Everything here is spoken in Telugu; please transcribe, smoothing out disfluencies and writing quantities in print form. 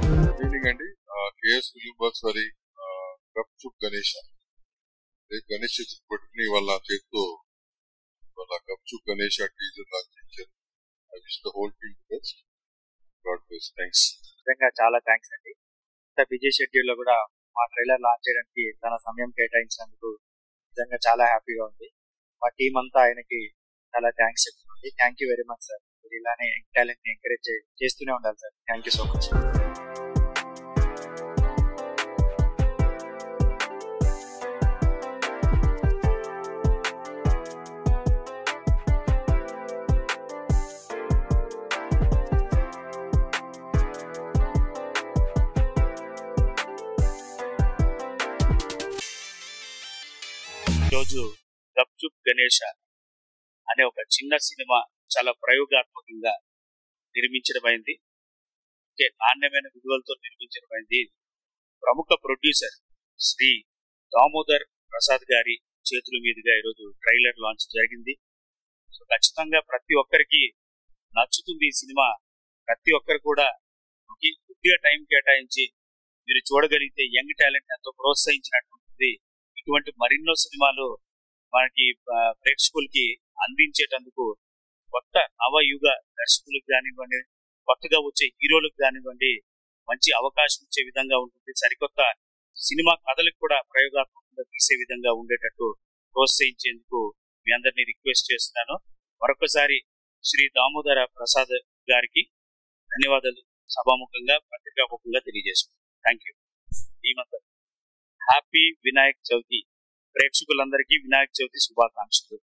ఈవినింగ్ అండి కేఎస్ ఫిలిం వర్క్స్ వారి గప్చుప్ గణేష్ రేపు గణేష్ చతుర్థి పట్టుకుని వాళ్ళ చేతితో వాళ్ళ గప్చుప్ గణేష్ టీజర్ లాంచ్ ఇచ్చారు. I wish the whole team the best. God bless. Thanks. నిజంగా చాలా థ్యాంక్స్ అండి. ఇంత బిజీ షెడ్యూల్ లో కూడా మా ట్రైలర్ లాంచ్ చేయడానికి తన సమయం కేటాయించినందుకు నిజంగా చాలా హ్యాపీగా ఉంది. మా టీం అంతా ఆయనకి చాలా థ్యాంక్స్ చెప్తుంది. Thank you very much sir. మీరు ఇలానే టాలెంట్ ని ఎంకరేజ్ చేస్తూనే ఉండాలి sir. Thank you so much. ఈరోజు గప్చుప్ గణేష అనే ఒక చిన్న సినిమా చాలా ప్రయోగాత్మకంగా నిర్మించడమైంది. నాణ్యమైన విలువలతో నిర్మించడమైంది. ప్రముఖ ప్రొడ్యూసర్ శ్రీ దామోదర్ ప్రసాద్ గారి చేతుల మీదుగా ఈరోజు ట్రైలర్ లాంచ్ జరిగింది. సో ఖచ్చితంగా ప్రతి ఒక్కరికి నచ్చుతుంది ఈ సినిమా. ప్రతి ఒక్కరు కూడా కొద్దిగా టైం కేటాయించి మీరు చూడగలిగితే యంగ్ టాలెంట్ ఎంతో ప్రోత్సహించినట్టుంటుంది. ఇటువంటి మరెన్నో సినిమాలు మనకి ప్రేక్షకులకి అందించేటందుకు కొత్త నవయుగ దర్శకులకు కానివ్వండి, కొత్తగా వచ్చే హీరోలకు కానివ్వండి మంచి అవకాశం ఇచ్చే విధంగా ఉంటుంది. సరికొత్త సినిమా కథలకు కూడా ప్రయోగాత్మకంగా తీసే విధంగా ఉండేటట్టు ప్రోత్సహించేందుకు మీ అందరినీ రిక్వెస్ట్ చేస్తున్నాను. మరొకసారి శ్రీ దామోదర ప్రసాద్ గారికి ధన్యవాదాలు సభాముఖంగా పత్రికాముఖంగా తెలియజేస్తున్నాను. Thank you. టీమంతా హ్యాపీ వినాయక చవితి. ప్రేక్షకులందరికీ వినాయక చవితి శుభాకాంక్షలు.